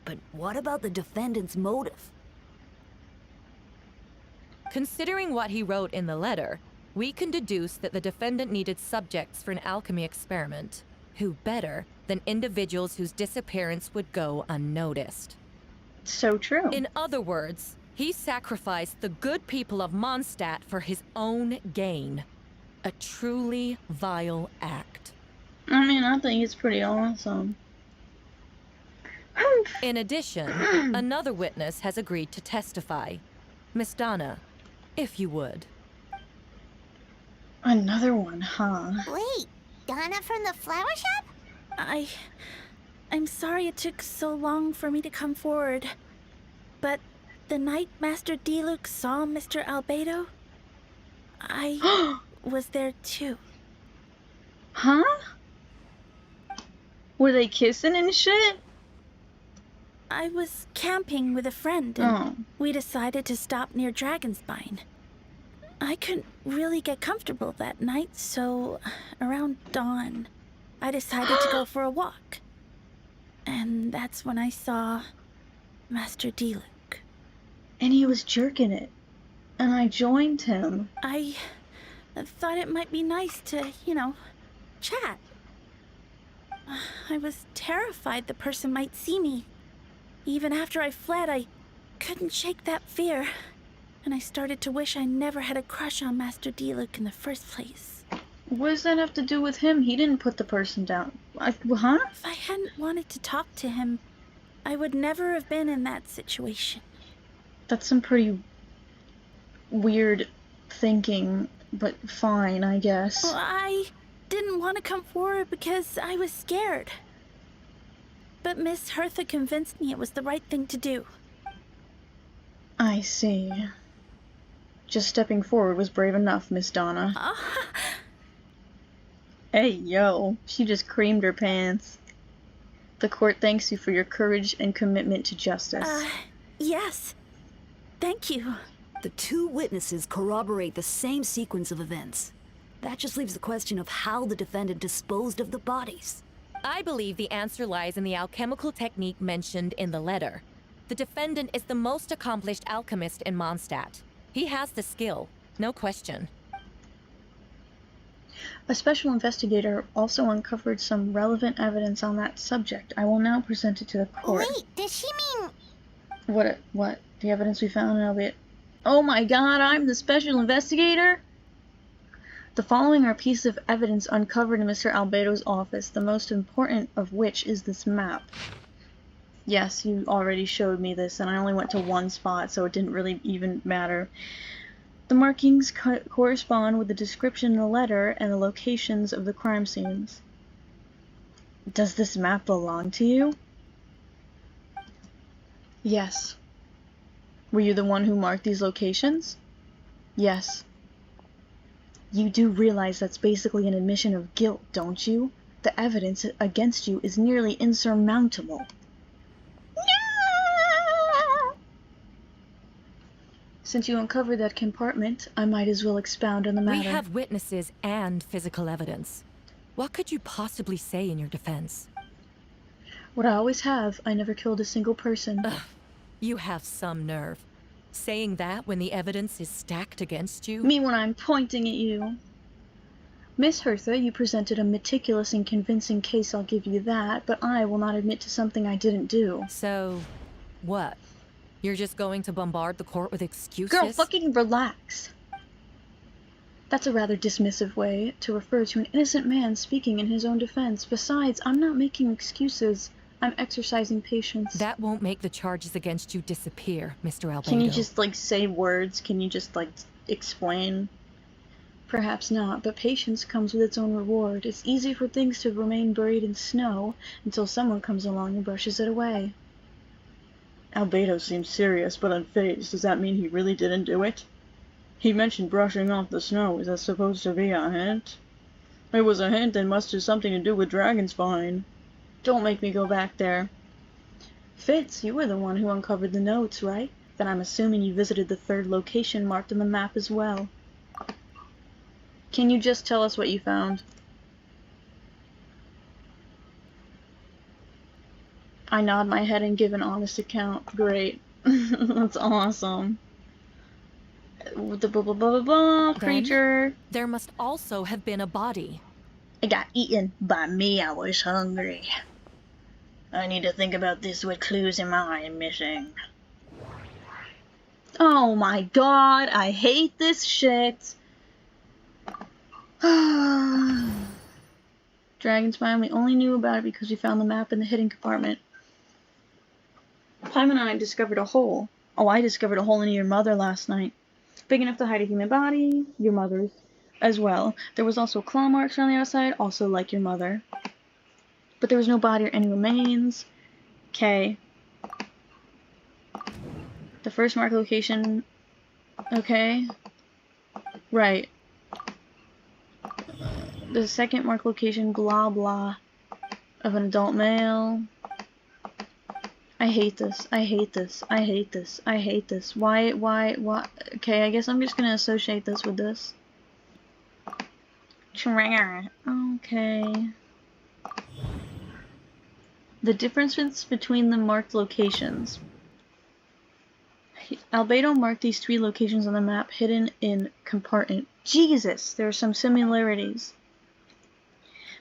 But what about the defendant's motive? Considering what he wrote in the letter, we can deduce that the defendant needed subjects for an alchemy experiment. Who better than individuals whose disappearance would go unnoticed? So true. In other words, he sacrificed the good people of Mondstadt for his own gain. A truly vile act. I mean, I think it's pretty awesome. In addition, another witness has agreed to testify. Miss Donna, if you would. Another one, huh? Wait, Donna from the flower shop? I'm sorry it took so long for me to come forward. But the night Master Deluc saw Mr. Albedo, I was there too. Huh? Were they kissing and shit? I was camping with a friend and we decided to stop near Dragonspine. I couldn't really get comfortable that night, so around dawn, I decided to go for a walk. And that's when I saw Master Deluc. And he was jerking it. And I joined him. I thought it might be nice to, chat. I was terrified the person might see me. Even after I fled, I couldn't shake that fear. And I started to wish I never had a crush on Master Deluc in the first place. What does that have to do with him? He didn't put the person down. Huh? If I hadn't wanted to talk to him, I would never have been in that situation. That's some pretty weird thinking, but fine, I guess. Well, I didn't want to come forward because I was scared. But Miss Hertha convinced me it was the right thing to do. I see. Just stepping forward was brave enough, Miss Donna. Hey, yo, she just creamed her pants. The court thanks you for your courage and commitment to justice. Yes. Thank you. The two witnesses corroborate the same sequence of events. That just leaves the question of how the defendant disposed of the bodies. I believe the answer lies in the alchemical technique mentioned in the letter. The defendant is the most accomplished alchemist in Mondstadt. He has the skill, no question. A special investigator also uncovered some relevant evidence on that subject. I will now present it to the court. Wait, does she mean... What? The evidence we found in Albeit? Oh my god, I'm the special investigator? The following are pieces of evidence uncovered in Mr. Albedo's office, the most important of which is this map. Yes, you already showed me this, and I only went to one spot, so it didn't really even matter. The markings correspond with the description in the letter and the locations of the crime scenes. Does this map belong to you? Yes. Were you the one who marked these locations? Yes. You do realize that's basically an admission of guilt, don't you? The evidence against you is nearly insurmountable. Since you uncovered that compartment, I might as well expound on the matter. We have witnesses and physical evidence. What could you possibly say in your defense? What I always have, I never killed a single person. Ugh, you have some nerve. Saying that when the evidence is stacked against you? Me when I'm pointing at you. Miss Hertha, you presented a meticulous and convincing case, I'll give you that, but I will not admit to something I didn't do. So, what? You're just going to bombard the court with excuses? Girl, fucking relax. That's a rather dismissive way to refer to an innocent man speaking in his own defense. Besides, I'm not making excuses. I'm exercising patience. That won't make the charges against you disappear, Mr. Albedo. Can you just, like, say words? Can you just, like, explain? Perhaps not, but patience comes with its own reward. It's easy for things to remain buried in snow until someone comes along and brushes it away. Albedo seems serious but unfazed. Does that mean he really didn't do it? He mentioned brushing off the snow. Is that supposed to be a hint? If it was a hint, it must have something to do with Dragonspine. Don't make me go back there. Fitz, you were the one who uncovered the notes, right? Then I'm assuming you visited the third location marked on the map as well. Can you just tell us what you found? I nod my head and give an honest account. Great. That's awesome. The blah blah blah blah blah creature. There must also have been a body. I got eaten by me. I was hungry. I need to think about this. What clues am I missing? Oh my god, I hate this shit. Dragonspine, we only knew about it because we found the map in the hidden compartment. Paimon and I discovered a hole. Oh, I discovered a hole in your mother last night. Big enough to hide a human body, your mother's, as well. There was also claw marks on the outside, also like your mother. But there was no body or any remains. Okay. The first mark location. Okay. Right. The second mark location, blah blah, of an adult male. I hate this. I hate this. I hate this. I hate this. Why? Okay, I guess I'm just gonna associate this with this. Trigger. Okay. The differences between the marked locations. Albedo marked these 3 locations on the map hidden in compartment. Jesus, there are some similarities.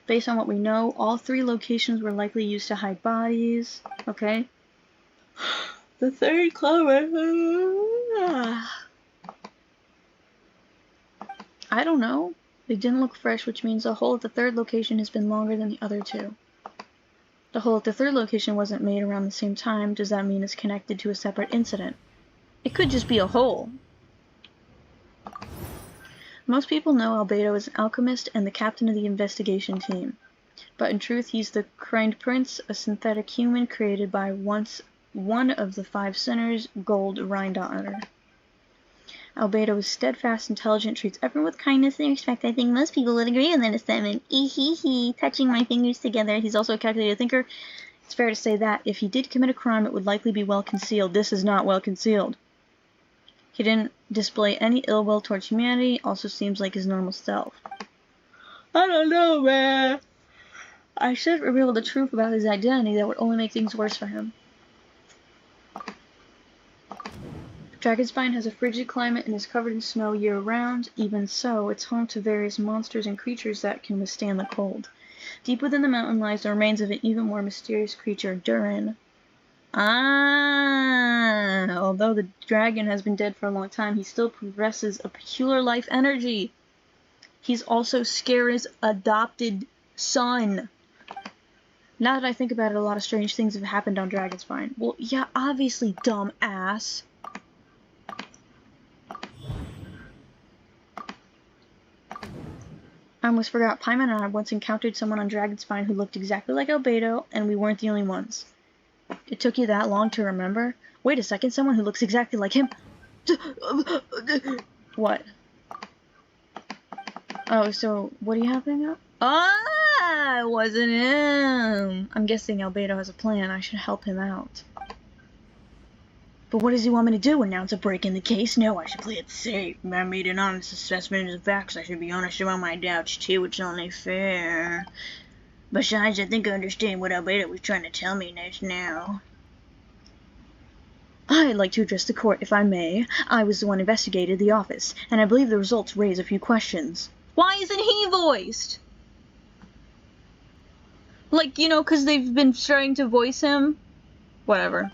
Based on what we know, all 3 locations were likely used to hide bodies. Okay. The third clover. I don't know. They didn't look fresh, which means the hole at the third location has been longer than the other 2. The hole at the third location wasn't made around the same time. Does that mean it's connected to a separate incident? It could just be a hole. Most people know Albedo is an alchemist and the captain of the investigation team. But in truth, he's the Crowned Prince, a synthetic human created by one of the 5 sinners, Gold Rhindaughter. Albedo is steadfast, intelligent, treats everyone with kindness and respect. I think most people would agree on that assessment. Touching my fingers together. He's also a calculated thinker. It's fair to say that if he did commit a crime, it would likely be well concealed. This is not well concealed. He didn't display any ill will towards humanity. Also seems like his normal self. I don't know, man. I should reveal the truth about his identity. That would only make things worse for him. Dragonspine has a frigid climate and is covered in snow year-round. Even so, it's home to various monsters and creatures that can withstand the cold. Deep within the mountain lies the remains of an even more mysterious creature, Durin. Ah, although the dragon has been dead for a long time, he still possesses a peculiar life energy. He's also Scara's adopted son. Now that I think about it, a lot of strange things have happened on Dragonspine. Well, yeah, obviously, dumb ass. I almost forgot, Paimon and I once encountered someone on Dragonspine who looked exactly like Albedo, and we weren't the only ones. It took you that long to remember? Wait a second, someone who looks exactly like him. What? Oh, so what are you having up? Ah, it wasn't him. I'm guessing Albedo has a plan. I should help him out. But what does he want me to do? Announce a break in the case? No, I should play it safe. I made an honest assessment of the facts. I should be honest about my doubts too. It's only fair. Besides, I think I understand what Albedo was trying to tell me now. I'd like to address the court, if I may. I was the one who investigated the office, and I believe the results raise a few questions. Why isn't he voiced? Like, you know, because they've been trying to voice him? Whatever.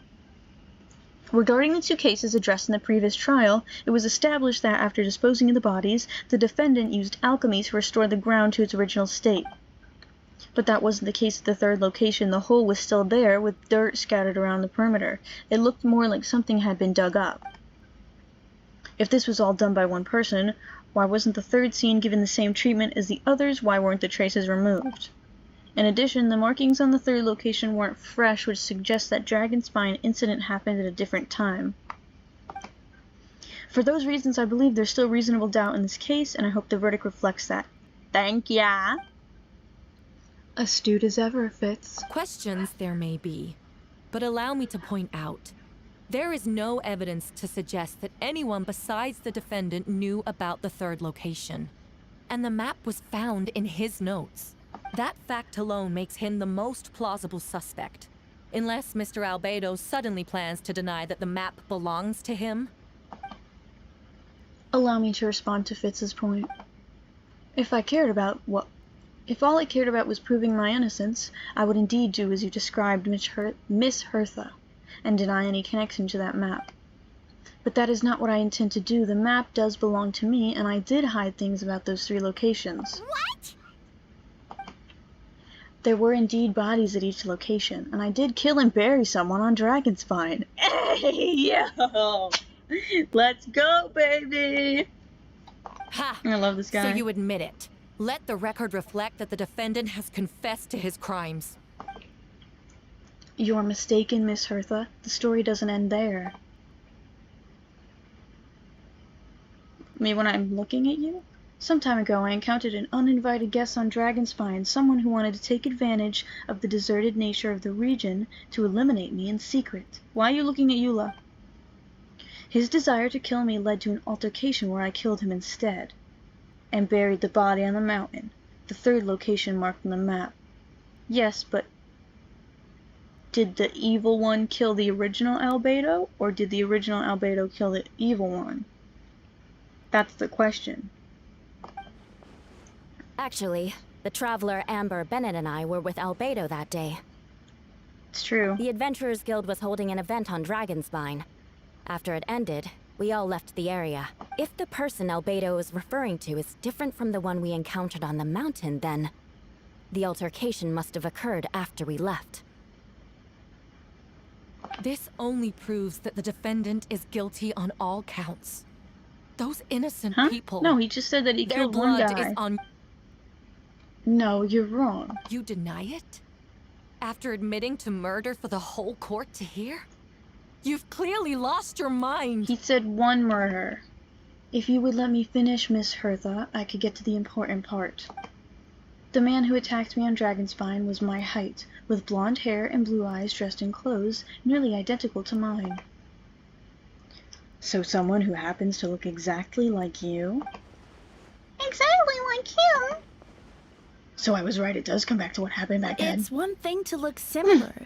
Regarding the two cases addressed in the previous trial, it was established that after disposing of the bodies, the defendant used alchemy to restore the ground to its original state. But that wasn't the case at the third location. The hole was still there, with dirt scattered around the perimeter. It looked more like something had been dug up. If this was all done by one person, why wasn't the third scene given the same treatment as the others? Why weren't the traces removed? In addition, the markings on the third location weren't fresh, which suggests that Dragonspine incident happened at a different time. For those reasons, I believe there's still reasonable doubt in this case, and I hope the verdict reflects that. Thank ya! Astute as ever, Fitz. Questions there may be, but allow me to point out, there is no evidence to suggest that anyone besides the defendant knew about the third location. And the map was found in his notes. That fact alone makes him the most plausible suspect. Unless Mr. Albedo suddenly plans to deny that the map belongs to him. Allow me to respond to Fitz's point. If all I cared about was proving my innocence, I would indeed do as you described, Miss Hertha, and deny any connection to that map. But that is not what I intend to do. The map does belong to me, and I did hide things about those three locations. What? There were indeed bodies at each location, and I did kill and bury someone on Dragonspine. Hey, yo! Let's go, baby! Ha! I love this guy. So you admit it. Let the record reflect that the defendant has confessed to his crimes. You're mistaken, Miss Hertha. The story doesn't end there. Me when I'm looking at you? Some time ago, I encountered an uninvited guest on Dragonspine, someone who wanted to take advantage of the deserted nature of the region to eliminate me in secret. Why are you looking at Eula? His desire to kill me led to an altercation where I killed him instead, and buried the body on the mountain, the third location marked on the map. Yes, but did the evil one kill the original Albedo, or did the original Albedo kill the evil one? That's the question. Actually, the traveler Amber Bennett and I were with Albedo that day. It's true. The Adventurers Guild was holding an event on Dragonspine. After it ended, we all left the area. If the person Albedo is referring to is different from the one we encountered on the mountain, then the altercation must have occurred after we left. This only proves that the defendant is guilty on all counts. Those innocent people. No, he just said that he their killed one blood guy. is on. No, you're wrong. You deny it? After admitting to murder for the whole court to hear? You've clearly lost your mind. He said one murder. If you would let me finish, Miss Hertha, I could get to the important part. The man who attacked me on Dragonspine was my height, with blonde hair and blue eyes, dressed in clothes nearly identical to mine. So someone who happens to look exactly like you? Exactly like him? So I was right, it does come back to what happened back then. It's one thing to look similar,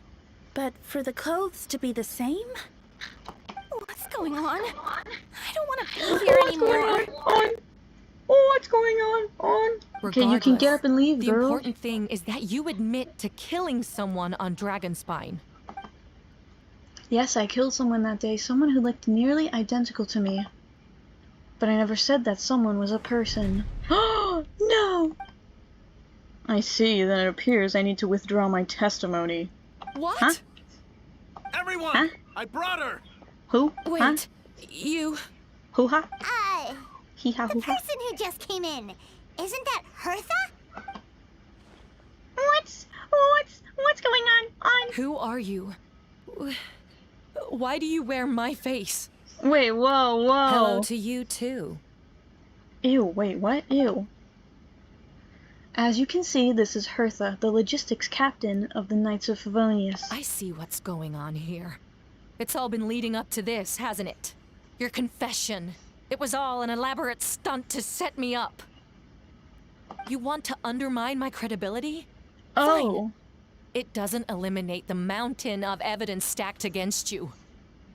but for the clothes to be the same? What's going on? I don't want to be here anymore. What's going on? Okay, you can get up and leave, the girl. The important thing is that you admit to killing someone on Dragonspine. Yes, I killed someone that day, someone who looked nearly identical to me. But I never said that someone was a person. Oh, no! I see, then it appears I need to withdraw my testimony. What? Huh? Everyone! Huh? I brought her! Who? Wait, Huh? you... Hoo-ha? Hee-ha, The hoo-ha? person who just came in, isn't that Hertha? What's going on? Who are you? Why do you wear my face? Wait, whoa. Hello to you, too. Ew, wait, what? Ew. As you can see, this is Hertha, the logistics captain of the Knights of Favonius. I see what's going on here. It's all been leading up to this, hasn't it? Your confession. It was all an elaborate stunt to set me up. You want to undermine my credibility? Oh. Fine. It doesn't eliminate the mountain of evidence stacked against you.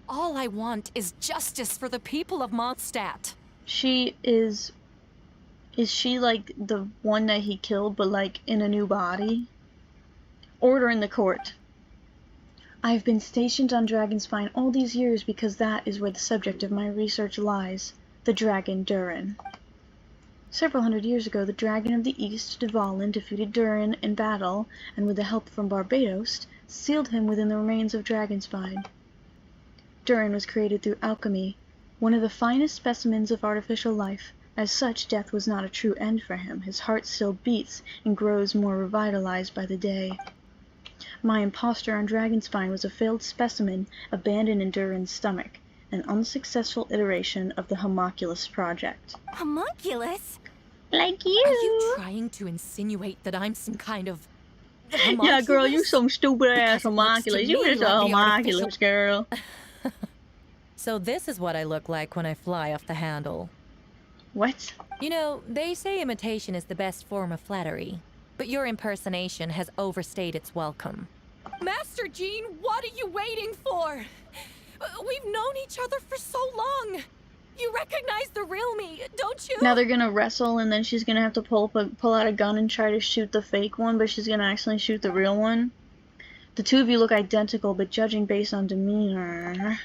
All I want is justice for the people of Mondstadt. Is she like the one that he killed, but like in a new body? Order in the court. I've been stationed on Dragonspine all these years because that is where the subject of my research lies, the dragon Durin. Several hundred years ago, the dragon of the East, Dvalin, defeated Durin in battle, and with the help from Barbados, sealed him within the remains of Dragonspine. Durin was created through alchemy, one of the finest specimens of artificial life. As such, death was not a true end for him. His heart still beats and grows more revitalized by the day. My impostor on Dragonspine was a failed specimen abandoned in Durin's stomach, an unsuccessful iteration of the Homunculus project. Homunculus? Like you! Are you trying to insinuate that I'm some kind of Yeah, girl, you some stupid ass Because it looks to homunculus. You me just a like the homunculus, artificial- girl. So this is what I look like when I fly off the handle. What? You know, they say imitation is the best form of flattery, but your impersonation has overstayed its welcome. Master Jean, what are you waiting for? We've known each other for so long. You recognize the real me, don't you? Now they're gonna wrestle, and then she's gonna have to pull out a gun and try to shoot the fake one, but she's gonna accidentally shoot the real one. The two of you look identical, but judging based on demeanor,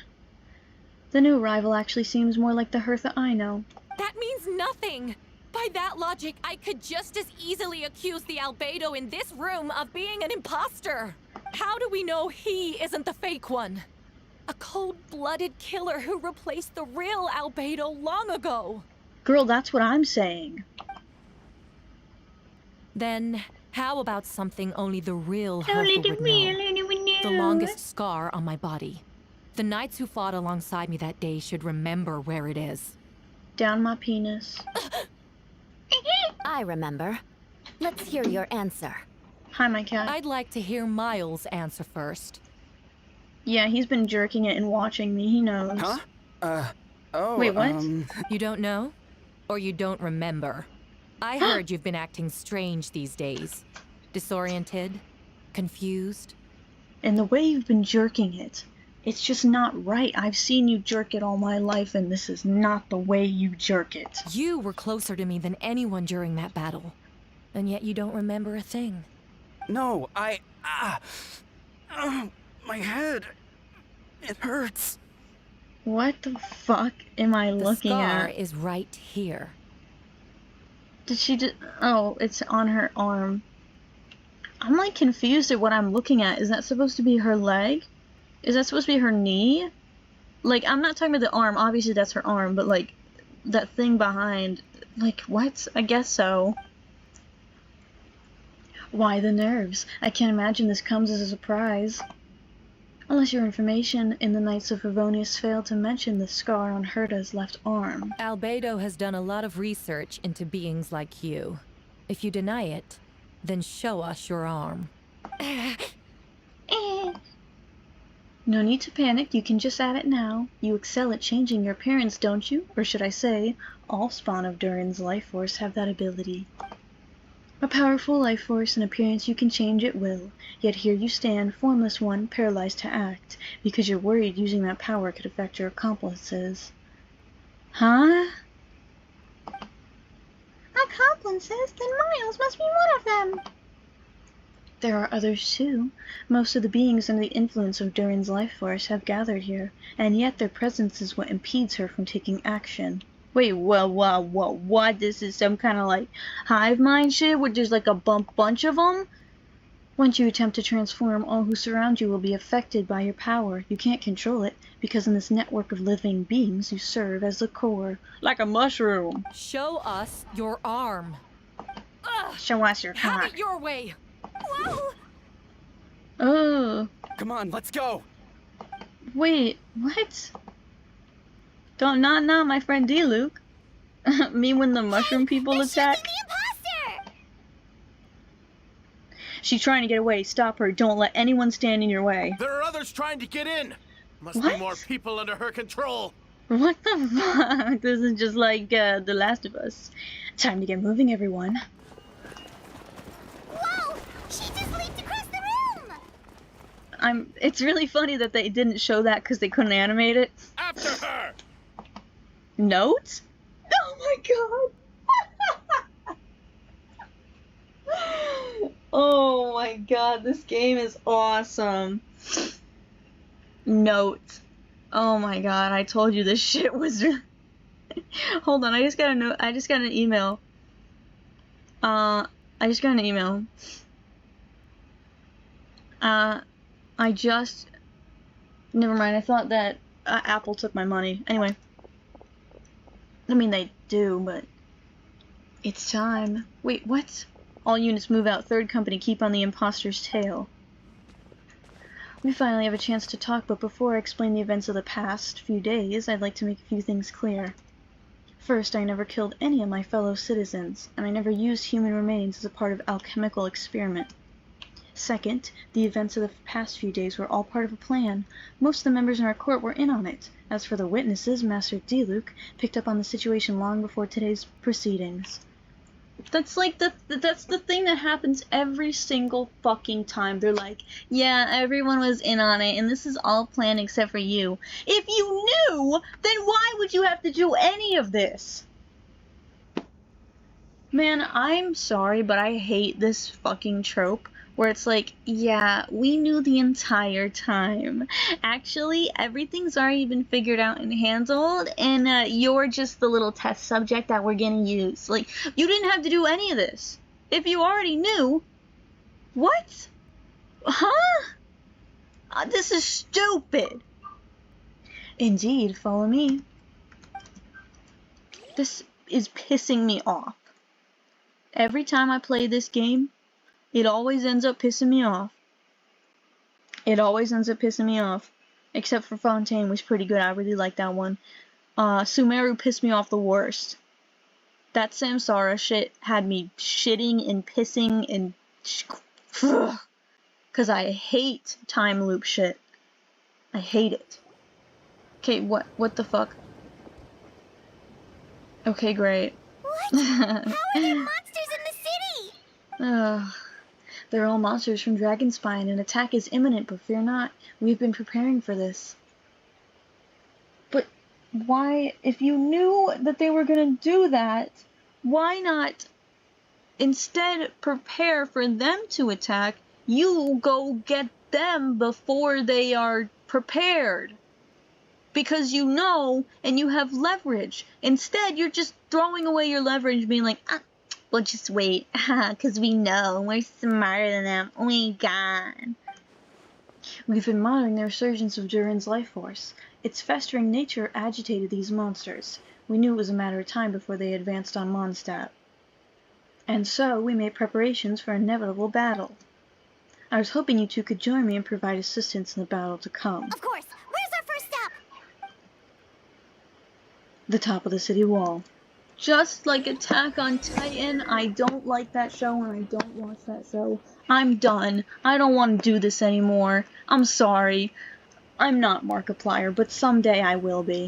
the new rival actually seems more like the Hertha I know. That means nothing. By that logic, I could just as easily accuse the albedo in this room of being an imposter. How do we know he isn't the fake one? A cold-blooded killer who replaced the real albedo long ago. Girl, that's what I'm saying. Then, how about something only the real Hertha would know? The longest scar on my body. The knights who fought alongside me that day should remember where it is. Down my penis. I remember. Let's hear your answer. Hi, my cat. I'd like to hear Miles answer first. Yeah, he's been jerking it and watching me. He knows. Huh? Oh, Wait, what? You don't know? Or you don't remember? I heard you've been acting strange these days. Disoriented? Confused? And the way you've been jerking it, it's just not right. I've seen you jerk it all my life, and this is not the way you jerk it. You were closer to me than anyone during that battle. And yet you don't remember a thing. No, my head. It hurts. What the fuck am I looking The scar at? is right here. Did she just... Oh, it's on her arm. I'm like confused at what I'm looking at. Is that supposed to be her leg? Is that supposed to be her knee? Like, I'm not talking about the arm. Obviously, that's her arm. But, like, that thing behind... Like, what? I guess so. Why the nerves? I can't imagine this comes as a surprise. Unless your information in the Knights of Favonius failed to mention the scar on Herta's left arm. Albedo has done a lot of research into beings like you. If you deny it, then show us your arm. No need to panic, you can just add it now. You excel at changing your appearance, don't you? Or should I say, all spawn of Durin's life force have that ability. A powerful life force and appearance you can change at will, yet here you stand, formless one, paralyzed to act, because you're worried using that power could affect your accomplices. Huh? Accomplices? Then Miles must be one of them! There are others too. Most of the beings under the influence of Durin's life force have gathered here, and yet their presence is what impedes her from taking action. Wait, what? This is some kind of like hive mind shit where there's like a bunch of them? Once you attempt to transform, all who surround you will be affected by your power. You can't control it, because in this network of living beings, you serve as the core. Like a mushroom. Show us your arm. Ugh. Show us your cock. Have it your way. Whoa! Oh. Come on, let's go. Wait, what? Don't not my friend D Luke. Me when the mushroom people attack. The imposter! She's trying to get away. Stop her. Don't let anyone stand in your way. There are others trying to get in. Must What? be more people under her control. What the fuck? This is just like The Last of Us. Time to get moving, everyone. Whoa! She just leaped across the room! It's really funny that they didn't show that because they couldn't animate it. After her! Note? Oh my god! Oh my god, this game is awesome. Note. Oh my god, I told you this shit was Hold on, I just got an email. Never mind, I thought that Apple took my money. Anyway. I mean, they do, but it's time. Wait, what? All units move out. Third company, keep on the imposter's tail. We finally have a chance to talk, but before I explain the events of the past few days, I'd like to make a few things clear. First, I never killed any of my fellow citizens, and I never used human remains as a part of alchemical experiment. Second, the events of the past few days were all part of a plan. Most of the members in our court were in on it. As for the witnesses, Master D. Luke picked up on the situation long before today's proceedings. That's like that's the thing that happens every single fucking time. They're like, yeah, everyone was in on it, and this is all planned except for you. If you knew, then why would you have to do any of this? Man, I'm sorry, but I hate this fucking trope where it's like, yeah, we knew the entire time. Actually, everything's already been figured out and handled, and you're just the little test subject that we're gonna use. Like, you didn't have to do any of this. If you already knew. What? Huh? This is stupid. Indeed, follow me. This is pissing me off. Every time I play this game, it always ends up pissing me off. It always ends up pissing me off. Except for Fontaine was pretty good. I really like that one. Sumeru pissed me off the worst. That Samsara shit had me shitting and pissing and... Because I hate time loop shit. I hate it. Okay, what the fuck? Okay, great. What? How are there monsters in the city? Ugh. They're all monsters from Dragonspine. An attack is imminent, but fear not. We've been preparing for this. But why, if you knew that they were gonna do that, why not instead prepare for them to attack? You go get them before they are prepared. Because you know, and you have leverage. Instead, you're just throwing away your leverage, being like, we'll just wait, because we know we're smarter than them. Oh my god. We've been monitoring the resurgence of Durin's life force. Its festering nature agitated these monsters. We knew it was a matter of time before they advanced on Mondstadt. And so, we made preparations for an inevitable battle. I was hoping you two could join me and provide assistance in the battle to come. Of course. Where's our first stop? The top of the city wall. Just like Attack on Titan, I don't like that show and I don't watch that show. I'm done. I don't want to do this anymore. I'm sorry. I'm not Markiplier, but someday I will be.